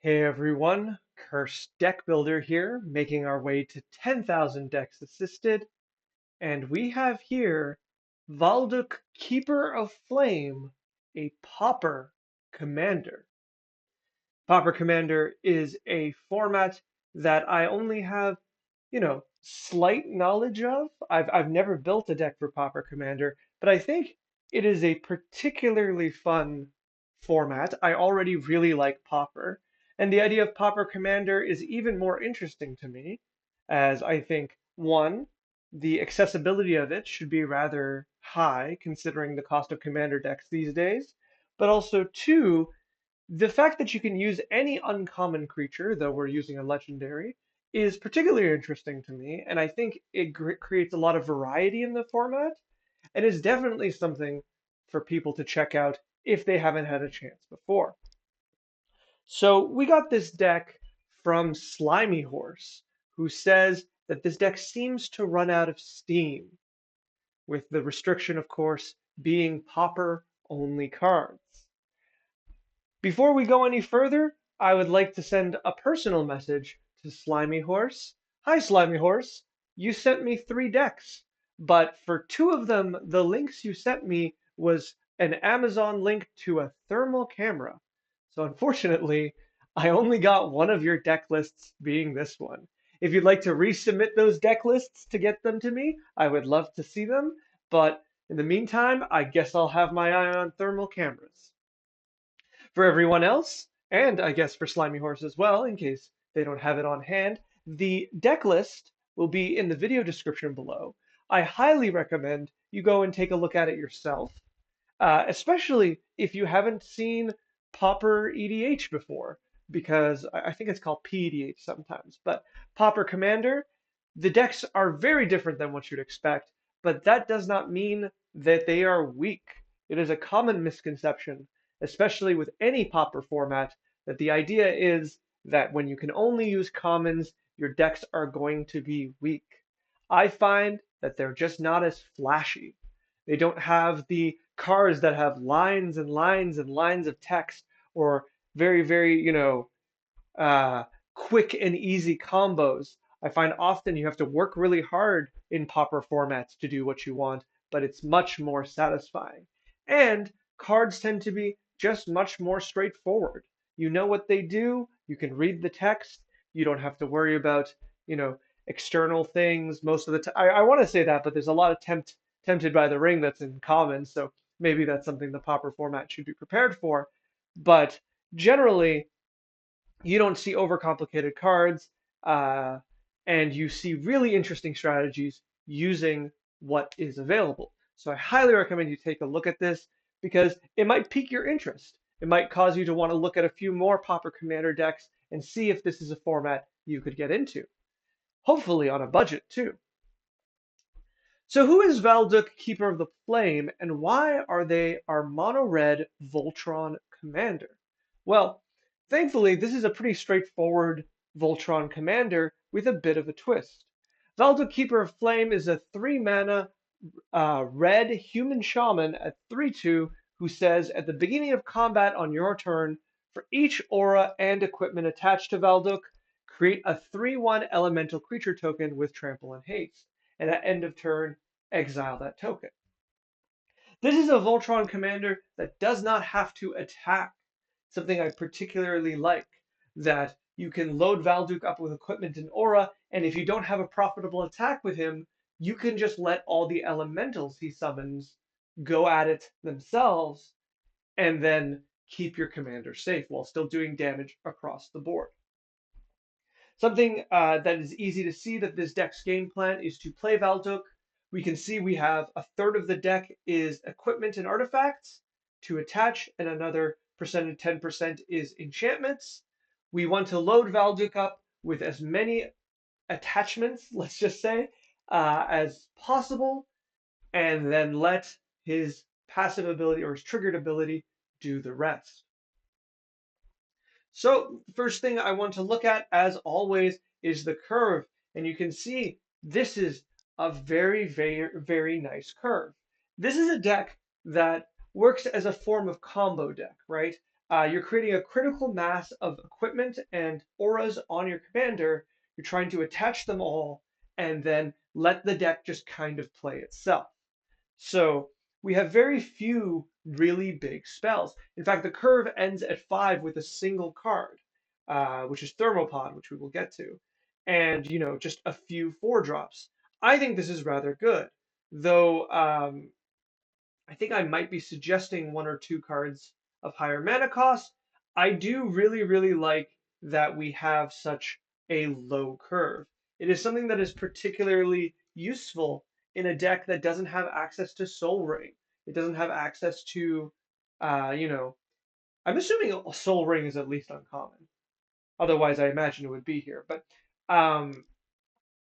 Hey everyone, Cursed Deck Builder here, making our way to 10,000 decks assisted, and we have here Valduk Keeper of Flame, a Pauper Commander. Pauper Commander is a format that I only have, slight knowledge of. I've never built a deck for Pauper Commander, but I think it is a particularly fun format. I already really like Pauper, and the idea of Pauper Commander is even more interesting to me, as I think, one, the accessibility of it should be rather high considering the cost of Commander decks these days, but also two, the fact that you can use any uncommon creature, though we're using a legendary, is particularly interesting to me, and I think it creates a lot of variety in the format, and is definitely something for people to check out if they haven't had a chance before. So we got this deck from Slimy Horse, who says that this deck seems to run out of steam, with the restriction, of course, being Pauper only cards. Before we go any further, I would like to send a personal message to Slimy Horse. Hi, Slimy Horse. You sent me 3 decks, but for 2 of them, the links you sent me was an Amazon link to a thermal camera. So unfortunately, I only got one of your deck lists, being this one. If you'd like to resubmit those deck lists to get them to me, I would love to see them. But in the meantime, I guess I'll have my eye on thermal cameras. For everyone else, and I guess for Slimy Horse as well, in case they don't have it on hand, the deck list will be in the video description below. I highly recommend you go and take a look at it yourself, especially if you haven't seen Pauper EDH before, because I think it's called PEDH sometimes. But Pauper Commander, the decks are very different than what you'd expect, but that does not mean that they are weak. It is a common misconception, especially with any Pauper format, that the idea is that when you can only use commons, your decks are going to be weak. I find that they're just not as flashy. They don't have the cards that have lines and lines and lines of text, or very, very, uh, quick and easy combos. I find often you have to work really hard in Pauper formats to do what you want, but it's much more satisfying. And cards tend to be just much more straightforward. You know what they do, you can read the text, you don't have to worry about, external things most of the time. I want to say that, but there's a lot of tempted by the ring that's in common, so maybe that's something the Pauper format should be prepared for. But generally, you don't see overcomplicated cards, uh, and you see really interesting strategies using what is available. So I highly recommend you take a look at this because it might pique your interest. It might cause you to want to look at a few more Pauper Commander decks and see if this is a format you could get into. Hopefully on a budget too. So who is Valduk, Keeper of the Flame, and why are they our mono-red Voltron commander? Well, thankfully, this is a pretty straightforward Voltron commander with a bit of a twist. Valduk, Keeper of Flame is a 3 mana red human shaman at 3/2 who says at the beginning of combat on your turn, for each aura and equipment attached to Valduk, create a 3/1 elemental creature token with trample and haste, and at end of turn, exile that token. This is a Voltron commander that does not have to attack, something I particularly like, that you can load Valduk up with equipment and aura, and if you don't have a profitable attack with him, you can just let all the elementals he summons go at it themselves, and then keep your commander safe while still doing damage across the board. Something that is easy to see that this deck's game plan is to play Valduk. We can see we have a third of the deck is equipment and artifacts to attach, and another percentage, 10% is enchantments. We want to load Valduk up with as many attachments, let's just say, as possible, and then let his passive ability or his triggered ability do the rest. So first thing I want to look at, as always, is the curve. And you can see this is a very, very, very nice curve. This is a deck that works as a form of combo deck, right? you're creating a critical mass of equipment and auras on your commander. You're trying to attach them all and then let the deck just kind of play itself. So we have very few really big spells. In fact, the curve ends at 5 with a single card, which is Thermopod, which we will get to, and just a few 4 drops. I think this is rather good, though. I think I might be suggesting 1 or 2 cards of higher mana cost. I do really, really like that we have such a low curve. It is something that is particularly useful in a deck that doesn't have access to Soul Ring. It doesn't have access to, uh, you know, I'm assuming a Soul Ring is at least uncommon. Otherwise, I imagine it would be here. But um,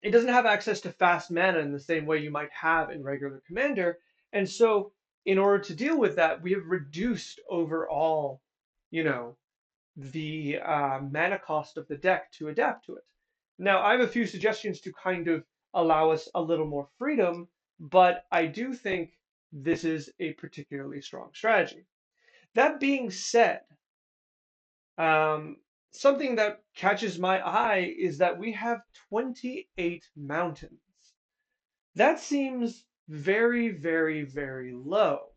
it doesn't have access to fast mana in the same way you might have in regular Commander. And so, in order to deal with that, we have reduced overall, you know, the mana cost of the deck to adapt to it. Now, I have a few suggestions to kind of allow us a little more freedom, but I do think this is a particularly strong strategy. That being said, um, something that catches my eye is that we have 28 mountains. That seems very, very, very low,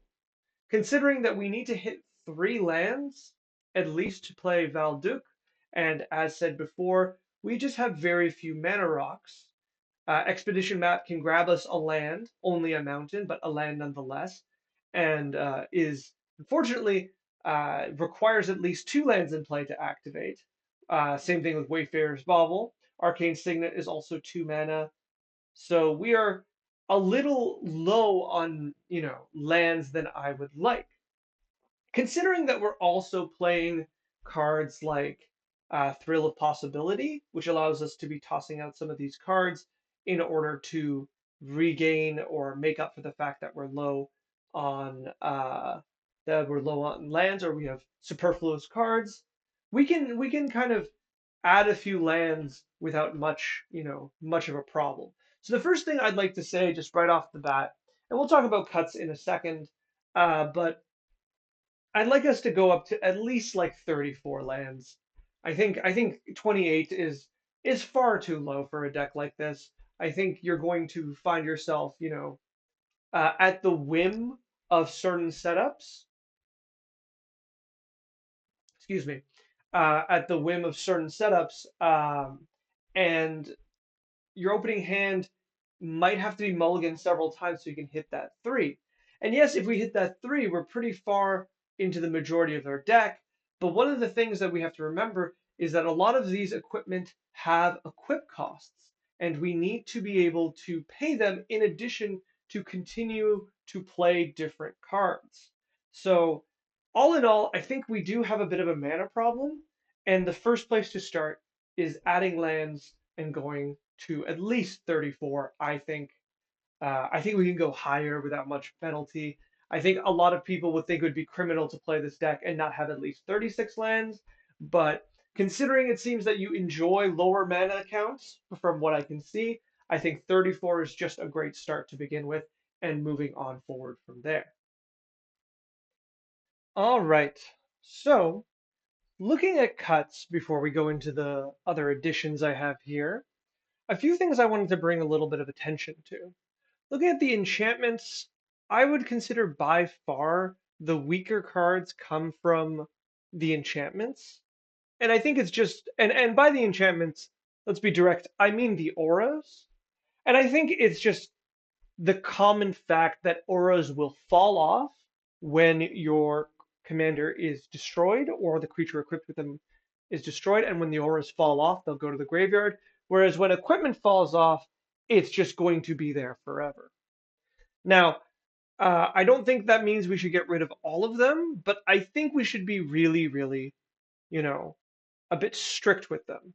considering that we need to hit 3 lands at least to play Valduk, and as said before, we just have very few mana rocks. Expedition Map can grab us a land, only a mountain, but a land nonetheless, and is unfortunately requires at least 2 lands in play to activate. Same thing with Wayfarer's Bauble. Arcane Signet is also 2 mana, so we are a little low on, lands than I would like. Considering that we're also playing cards like Thrill of Possibility, which allows us to be tossing out some of these cards in order to regain or make up for the fact that we're low on lands, or we have superfluous cards. We can kind of add a few lands without much of a problem. So the first thing I'd like to say just right off the bat, and we'll talk about cuts in a second, but I'd like us to go up to at least like 34 lands. I think 28 is far too low for a deck like this. I think you're going to find yourself, at the whim of certain setups. Excuse me, at the whim of certain setups, and your opening hand might have to be mulliganed several times so you can hit that 3. And yes, if we hit that 3, we're pretty far into the majority of our deck. But one of the things that we have to remember is that a lot of these equipment have equip costs, and we need to be able to pay them in addition to continue to play different cards. So, all in all, I think we do have a bit of a mana problem, and the first place to start is adding lands and going to at least 34. I think we can go higher without much penalty. I think a lot of people would think it would be criminal to play this deck and not have at least 36 lands, but considering it seems that you enjoy lower mana counts from what I can see, I think 34 is just a great start to begin with and moving on forward from there. All right. So, looking at cuts before we go into the other additions I have here, a few things I wanted to bring a little bit of attention to. Looking at the enchantments, I would consider by far the weaker cards come from the enchantments. And I think it's just, and by the enchantments, let's be direct, I mean the auras. And I think it's just the common fact that auras will fall off when your commander is destroyed or the creature equipped with them is destroyed. And when the auras fall off, they'll go to the graveyard. Whereas when equipment falls off, it's just going to be there forever. Now, I don't think that means we should get rid of all of them, but I think we should be really, really, you know, a bit strict with them.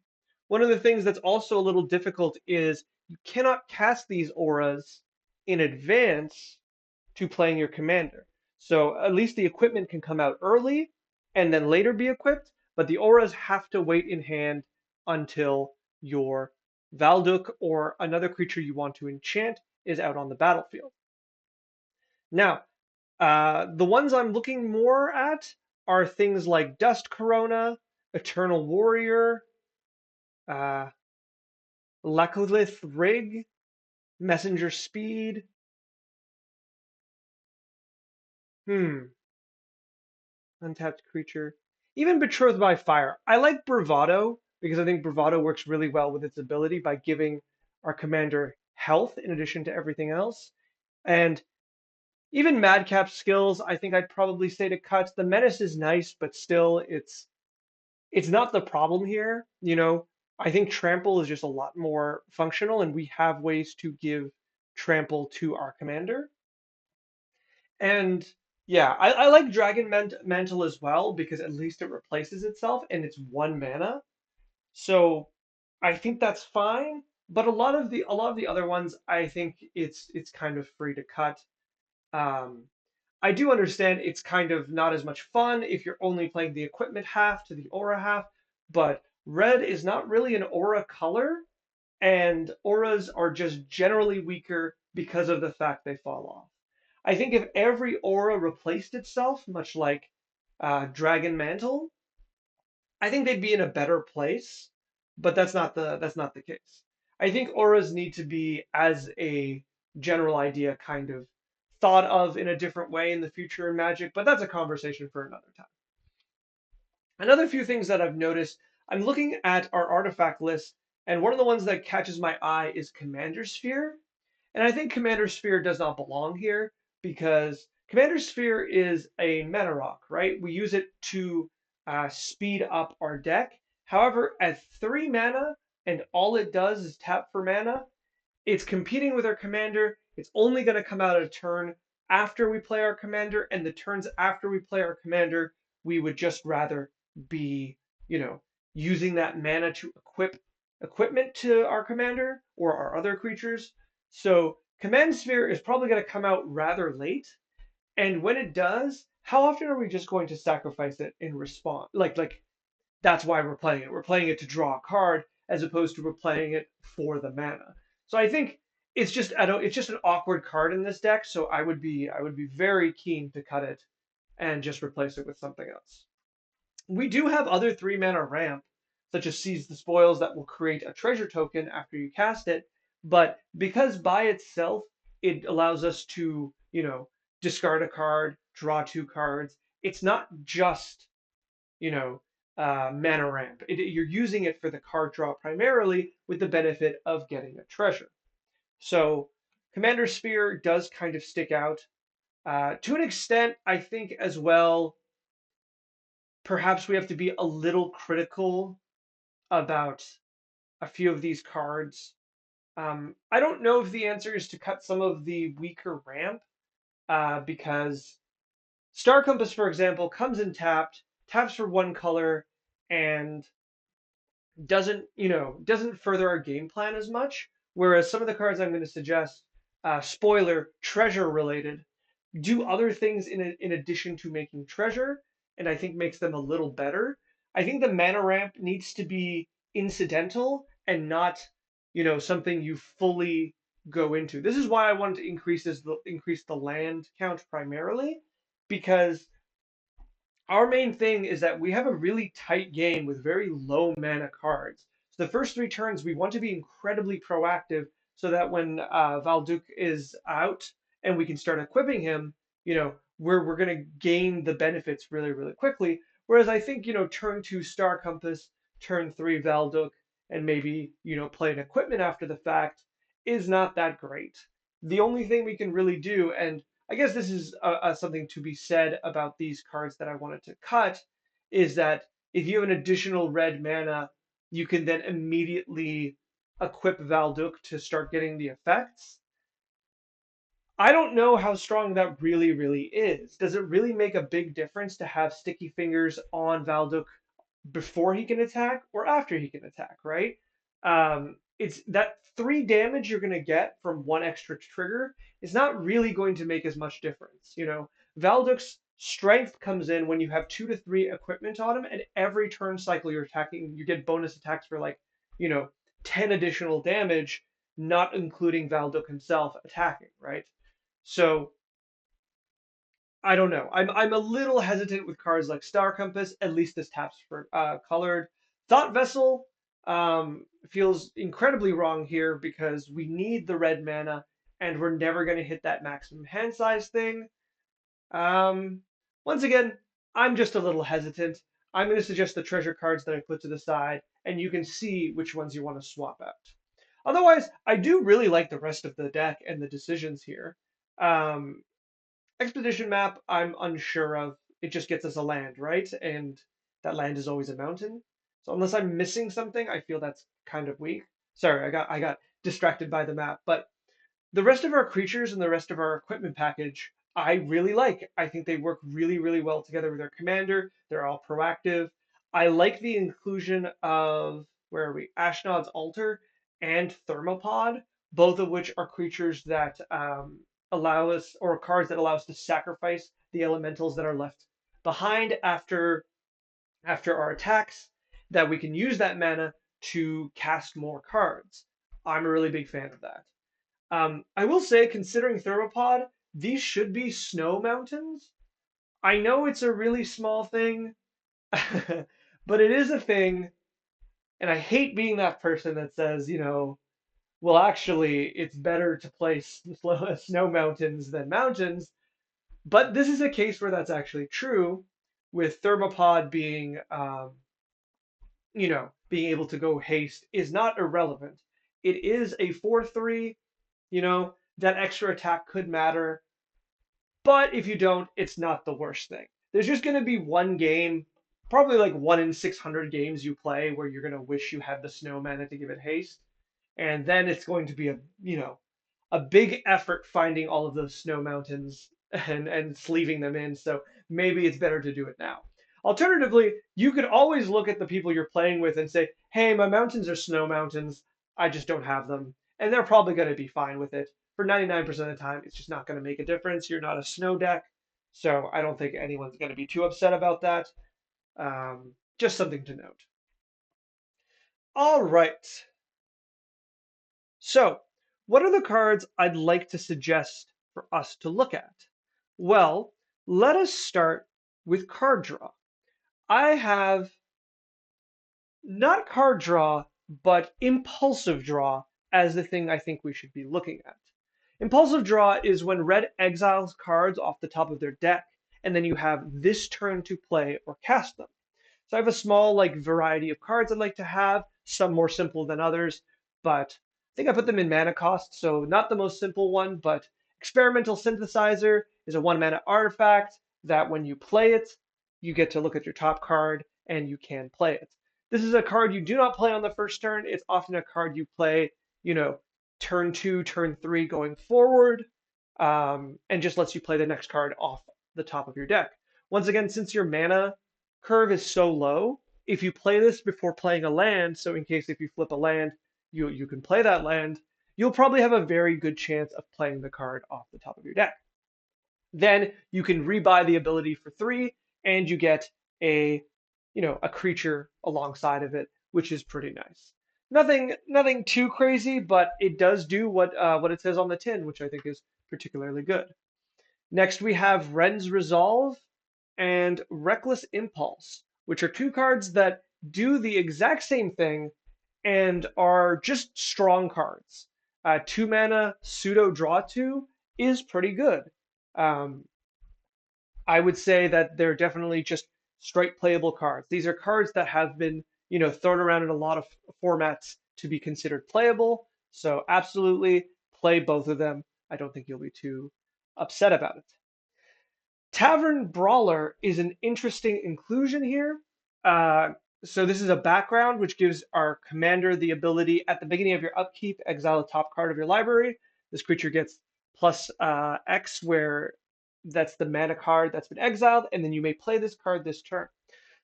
One of the things that's also a little difficult is you cannot cast these auras in advance to playing your commander. So at least the equipment can come out early and then later be equipped, but the auras have to wait in hand until your Valduk or another creature you want to enchant is out on the battlefield. Now, the ones I'm looking more at are things like Dust Corona, Eternal Warrior, uh, Lacolith Rig, Messenger Speed. Hmm, untapped creature. Even Betrothed by Fire. I like Bravado because I think Bravado works really well with its ability by giving our commander health in addition to everything else. And even Madcap's skills, I think I'd probably say to cut. The Menace is nice, but still, it's not the problem here. I think Trample is just a lot more functional, and we have ways to give Trample to our commander. And yeah, I like Mantle as well because at least it replaces itself and it's 1 mana. So I think that's fine. But a lot of the other ones, I think it's kind of free to cut. Um, I do understand it's kind of not as much fun if you're only playing the equipment half to the aura half, but red is not really an aura color, and auras are just generally weaker because of the fact they fall off. I think if every aura replaced itself, much like Dragon Mantle, I think they'd be in a better place, but that's not the case. I think auras need to be, as a general idea, kind of thought of in a different way in the future in Magic, but that's a conversation for another time. Another few things that I've noticed, I'm looking at our artifact list, and one of the ones that catches my eye is Commander Sphere. And I think Commander Sphere does not belong here because Commander Sphere is a mana rock, right? We use it to speed up our deck. However, at 3 mana and all it does is tap for mana, it's competing with our commander. It's only going to come out a turn after we play our commander, and the turns after we play our commander, we would just rather be, you know, using that mana to equip equipment to our commander or our other creatures. So Command Sphere is probably going to come out rather late, and when it does, how often are we just going to sacrifice it in response? Like that's why we're playing it. We're playing it to draw a card as opposed to we're playing it for the mana. So I think it's just an awkward card in this deck. So I would be very keen to cut it and just replace it with something else. We do have other 3 mana ramp, such as Seize the Spoils, that will create a treasure token after you cast it. But because by itself it allows us to, discard a card, draw 2 cards. It's not just you know, mana ramp. You're using it for the card draw primarily with the benefit of getting a treasure. So Commander Sphere does kind of stick out. To an extent, I think as well, perhaps we have to be a little critical about a few of these cards. I don't know if the answer is to cut some of the weaker ramp, because Star Compass, for example, comes in taps for 1 color, and doesn't further our game plan as much. Whereas some of the cards I'm going to suggest, spoiler, treasure related, do other things in addition to making treasure, and I think makes them a little better. I think the mana ramp needs to be incidental and not, something you fully go into. This is why I wanted to increase the land count primarily, because our main thing is that we have a really tight game with very low mana cards. So the first 3 turns, we want to be incredibly proactive so that when Valduk is out and we can start equipping him, we're going to gain the benefits really, really quickly. Whereas I think, turn 2 Star Compass, turn 3 Valduk, and maybe, play an equipment after the fact is not that great. The only thing we can really do, and I guess this is something to be said about these cards that I wanted to cut, is that if you have an additional red mana, you can then immediately equip Valduk to start getting the effects. I don't know how strong that really, really is. Does it really make a big difference to have Sticky Fingers on Valduk before he can attack or after he can attack, right? It's that 3 damage you're going to get from 1 extra trigger is not really going to make as much difference. Valduk's strength comes in when you have 2 to 3 equipment on him, and every turn cycle you're attacking, you get bonus attacks for like, you know, 10 additional damage, not including Valduk himself attacking, right? So I don't know. I'm a little hesitant with cards like Star Compass. At least this taps for colored. Thought Vessel feels incredibly wrong here because we need the red mana and we're never going to hit that maximum hand size thing. Um, Once again, I'm just a little hesitant. I'm going to suggest the treasure cards that I put to the side, and you can see which ones you want to swap out. Otherwise, I do really like the rest of the deck and the decisions here. Um, Expedition map, I'm unsure of. It just gets us a land, right? And that land is always a mountain. So unless I'm missing something, I feel that's kind of weak. Sorry, I got distracted by the map, but the rest of our creatures and the rest of our equipment package, I really like. I think they work really, really well together with our commander. They're all proactive. I like the inclusion of, where are we? Ashnod's Altar and Thermopod, both of which are creatures that allow us, or cards that allow us to sacrifice the elementals that are left behind after our attacks, that we can use that mana to cast more cards. I'm a really big fan of that. I will say, considering Thermopod, these should be snow mountains. I know it's a really small thing, but it is a thing, and I hate being that person that says, well, actually, it's better to play snow mountains than mountains. But this is a case where that's actually true, with Thermopod being able to go haste is not irrelevant. It is a 4/3. That extra attack could matter. But if you don't, it's not the worst thing. There's just going to be one game, probably like 1 in 600 games you play, where you're going to wish you had the snow mana to give it haste. And then it's going to be a big effort finding all of those snow mountains and sleeving them in. So maybe it's better to do it now. Alternatively, you could always look at the people you're playing with and say, hey, my mountains are snow mountains. I just don't have them. And they're probably going to be fine with it. For 99% of the time, it's just not going to make a difference. You're not a snow deck. So I don't think anyone's going to be too upset about that. Just something to note. All right. So, what are the cards I'd like to suggest for us to look at? Well, let us start with card draw. I have not card draw, but impulsive draw as the thing I think we should be looking at. Impulsive draw is when red exiles cards off the top of their deck, and then you have this turn to play or cast them. So I have a small variety of cards I'd like to have, some more simple than others, but I think I put them in mana cost, so not the most simple one, but Experimental Synthesizer is a 1 mana artifact that when you play it, you get to look at your top card and you can play it. This is a card you do not play on the first turn. It's often a card you play, turn 2, turn 3 going forward, and just lets you play the next card off the top of your deck. Once again, since your mana curve is so low, if you play this before playing a land, so in case if you flip a land, you can play that land, you'll probably have a very good chance of playing the card off the top of your deck. Then you can rebuy the ability for 3, and you get a creature alongside of it, which is pretty nice. Nothing too crazy, but it does do what it says on the tin, which I think is particularly good. Next, we have Ren's Resolve and Reckless Impulse, which are two cards that do the exact same thing and are just strong cards. 2 mana pseudo draw 2 is pretty good. Um, I would say that they're definitely just straight playable cards. These are cards that have been, thrown around in a lot of formats to be considered playable. So absolutely play both of them. I don't think you'll be too upset about it. Tavern Brawler is an interesting inclusion here. Uh, so this is a background which gives our commander the ability at the beginning of your upkeep, exile a top card of your library. This creature gets plus X, where that's the mana card that's been exiled, and then you may play this card this turn.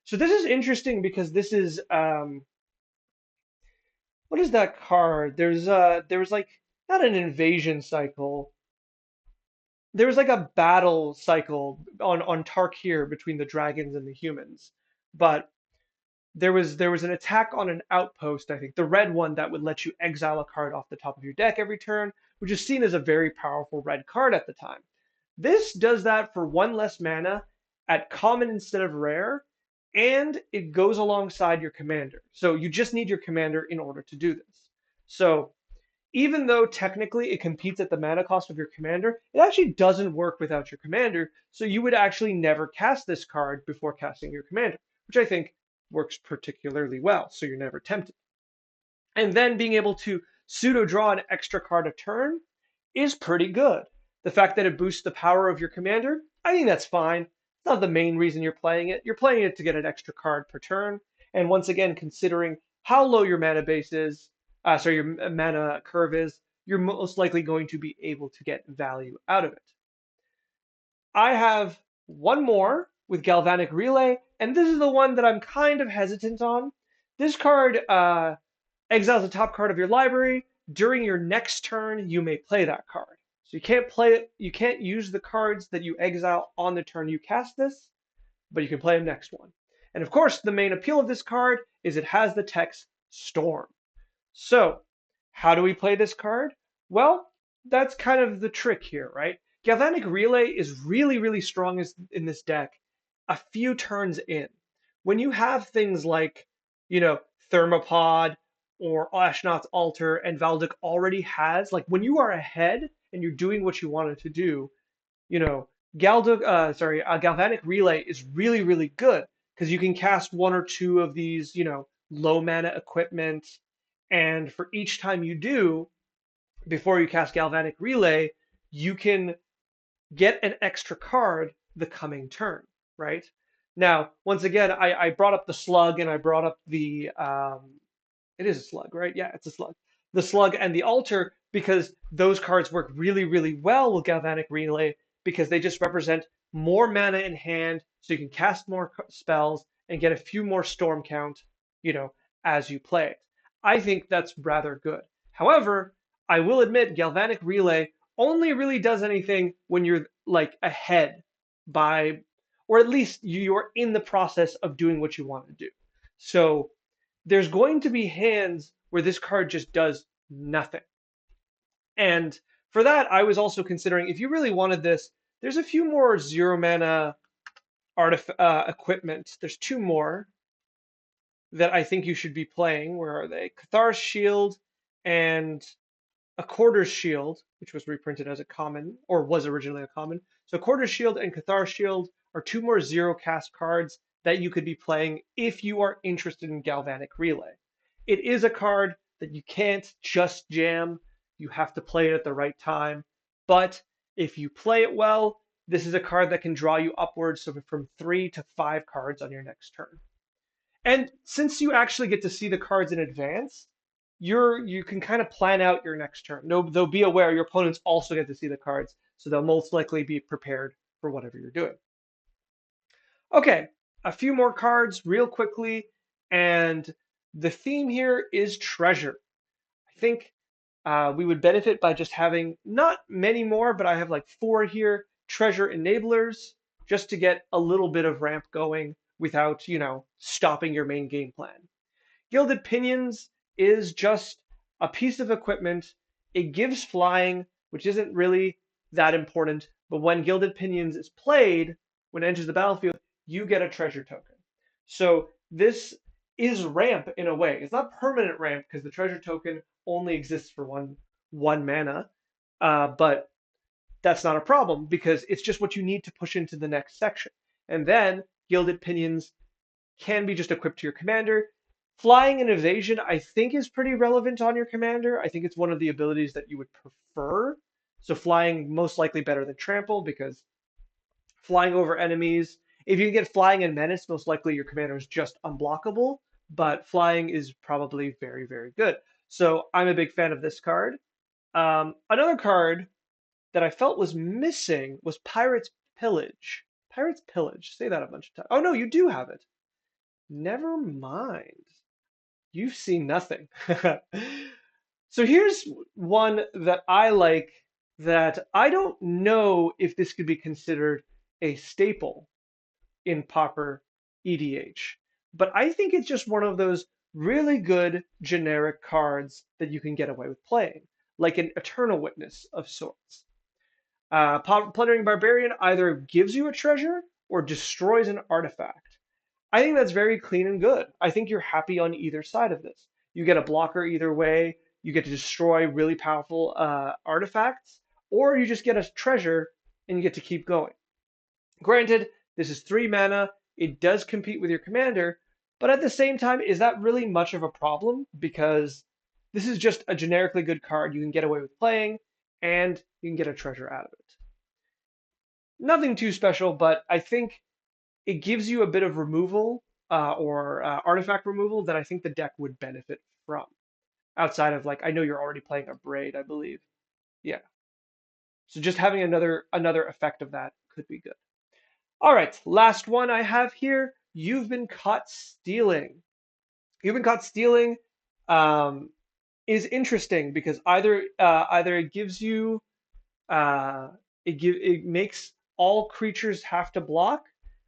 So this is interesting because this is what is that card? There was like not an invasion cycle. There was like a battle cycle on Tarkir between the dragons and the humans, but there was an attack on an outpost, I think, the red one that would let you exile a card off the top of your deck every turn, which is seen as a very powerful red card at the time. This does that for one less mana at common instead of rare, and it goes alongside your commander. So you just need your commander in order to do this. So even though technically it competes at the mana cost of your commander, it actually doesn't work without your commander. So you would actually never cast this card before casting your commander, which I think works particularly well. So you're never tempted. And then being able to pseudo draw an extra card a turn is pretty good. The fact that it boosts the power of your commander, I think that's fine. It's not the main reason you're playing it. You're playing it to get an extra card per turn. And once again, considering how low your mana base is, your mana curve is, you're most likely going to be able to get value out of it. I have one more with Galvanic Relay, and this is the one that I'm kind of hesitant on. This card exiles the top card of your library. During your next turn, you may play that card. So you can't use the cards that you exile on the turn you cast this, but you can play them next one. And of course, the main appeal of this card is it has the text Storm. So, how do we play this card? Well, that's kind of the trick here, right? Galvanic Relay is really, really strong in this deck a few turns in. When you have things like, Thermopod or Ashnod's Altar and Valduk already has, like when you are ahead and you're doing what you wanted to do, you know, Galvanic Relay is really, really good because you can cast one or two of these, low mana equipment, and for each time you do, before you cast Galvanic Relay, you can get an extra card the coming turn, right? Now, once again, I brought up the slug and I brought up it is a slug, right? Yeah, it's a slug. The slug and the altar because those cards work really, really well with Galvanic Relay because they just represent more mana in hand, so you can cast more spells and get a few more storm count, as you play it. I think that's rather good. However, I will admit Galvanic Relay only really does anything when you're like ahead by, or at least you're in the process of doing what you want to do. So there's going to be hands where this card just does nothing. And for that, I was also considering if you really wanted this, there's a few more 0 mana equipment. There's two more that I think you should be playing. Where are they? Cathar's Shield and a Quarter's Shield, which was reprinted as a common, or was originally a common. So Quarter's Shield and Cathar's Shield are two more 0 cast cards that you could be playing if you are interested in Galvanic Relay. It is a card that you can't just jam. You have to play it at the right time. But if you play it well, this is a card that can draw you upwards from 3 to 5 cards on your next turn. And since you actually get to see the cards in advance, you can kind of plan out your next turn. No, though be aware your opponents also get to see the cards, so they'll most likely be prepared for whatever you're doing. Okay, a few more cards real quickly, and the theme here is treasure. I think we would benefit by just having not many more, but I have like 4 here, treasure enablers, just to get a little bit of ramp going without, stopping your main game plan. Gilded Pinions is just a piece of equipment. It gives flying, which isn't really that important, but when Gilded Pinions is played, when it enters the battlefield, you get a treasure token. So this is ramp in a way. It's not permanent ramp because the treasure token only exists for one mana, but that's not a problem because it's just what you need to push into the next section. And then Gilded Pinions can be just equipped to your commander. Flying and evasion, I think, is pretty relevant on your commander. I think it's one of the abilities that you would prefer. So flying most likely better than trample because flying over enemies, if you can get flying and menace, most likely your commander is just unblockable, but flying is probably very, very good. So I'm a big fan of this card. Another card that I felt was missing was Pirate's Pillage. Pirate's Pillage. Say that a bunch of times. Oh no, you do have it. Never mind. You've seen nothing. So here's one that I like that I don't know if this could be considered a staple in Pauper EDH, but I think it's just one of those really good generic cards that you can get away with playing, like an Eternal Witness of sorts. Plundering Barbarian either gives you a treasure or destroys an artifact. I think that's very clean and good. I think you're happy on either side of this. You get a blocker either way. You get to destroy really powerful artifacts, or you just get a treasure and you get to keep going. Granted, this is 3 mana. It does compete with your commander, but at the same time, is that really much of a problem? Because this is just a generically good card you can get away with playing, and you can get a treasure out of it. Nothing too special, but I think it gives you a bit of removal or artifact removal that I think the deck would benefit from. Outside of like, I know you're already playing a Braid, I believe. Yeah. So just having another effect of that could be good. All right, last one I have here. You've been caught stealing. You've been caught stealing um, is interesting because either it gives you uh, it makes all creatures have to block,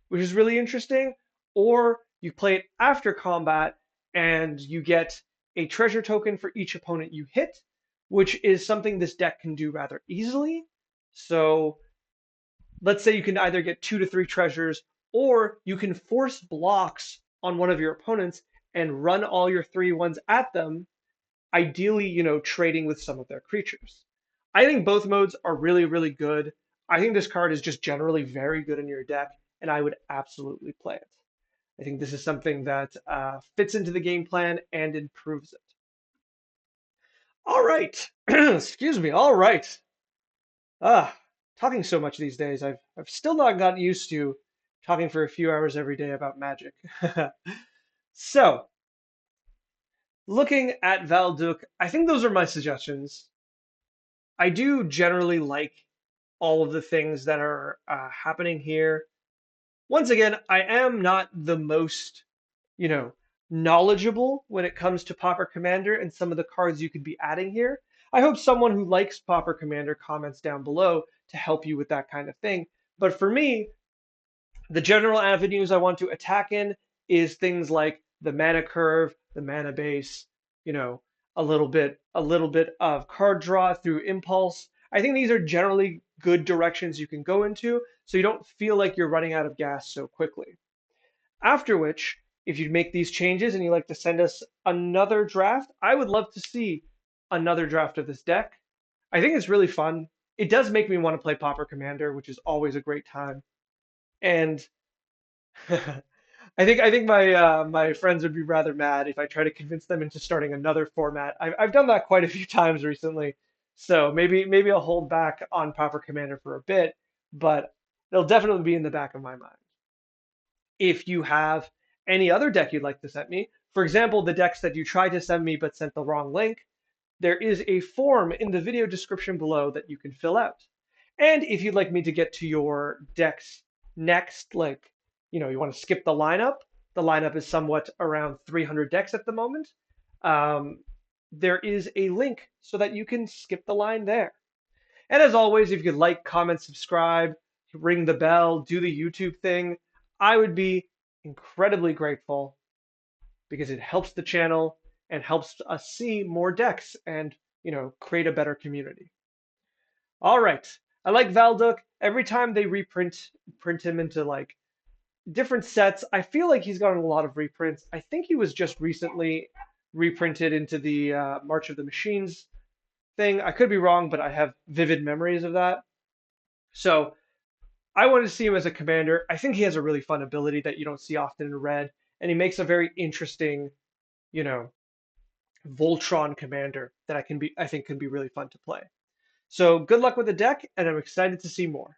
which is really interesting, or you play it after combat and you get a treasure token for each opponent you hit, which is something this deck can do rather easily. So let's say you can either get 2 to 3 treasures, or you can force blocks on one of your opponents and run all your 3/1s at them, ideally, trading with some of their creatures. I think both modes are really, really good. I think this card is just generally very good in your deck, and I would absolutely play it. I think this is something that fits into the game plan and improves it. All right. Excuse me. All right. Ah, talking so much these days, I've still not gotten used to talking for a few hours every day about Magic. So, looking at Valduk, I think those are my suggestions. I do generally like all of the things that are happening here. Once again, I am not the most, you know, knowledgeable when it comes to Pauper Commander and some of the cards you could be adding here. I hope someone who likes Pauper Commander comments down below to help you with that kind of thing. But for me, the general avenues I want to attack in is things like the mana curve, the mana base, you know, a little bit of card draw through impulse. I think these are generally good directions you can go into, so you don't feel like you're running out of gas so quickly. After which, if you make these changes and you like to send us another draft, I would love to see another draft of this deck. I think it's really fun. It does make me want to play Pauper Commander, which is always a great time. And I think my friends would be rather mad if I try to convince them into starting another format. I've done that quite a few times recently, so maybe I'll hold back on Pauper Commander for a bit, but they'll definitely be in the back of my mind. If you have any other deck you'd like to send me, for example, the decks that you tried to send me but sent the wrong link, there is a form in the video description below that you can fill out. And if you'd like me to get to your decks next, like, you want to skip the lineup is somewhat around 300 decks at the moment. Um, there is a link so that you can skip the line there. And as always, if you could like, comment, subscribe, ring the bell, do the YouTube thing, I would be incredibly grateful because it helps the channel and helps us see more decks and, create a better community. All right. I like Valduk. Every time they print him into like different sets, I feel like he's gotten a lot of reprints. I think he was just recently reprinted into the March of the Machines thing. I could be wrong, but I have vivid memories of that. So I want to see him as a commander. I think he has a really fun ability that you don't see often in red, and he makes a very interesting, you know, Voltron commander that I think can be really fun to play. So good luck with the deck, and I'm excited to see more.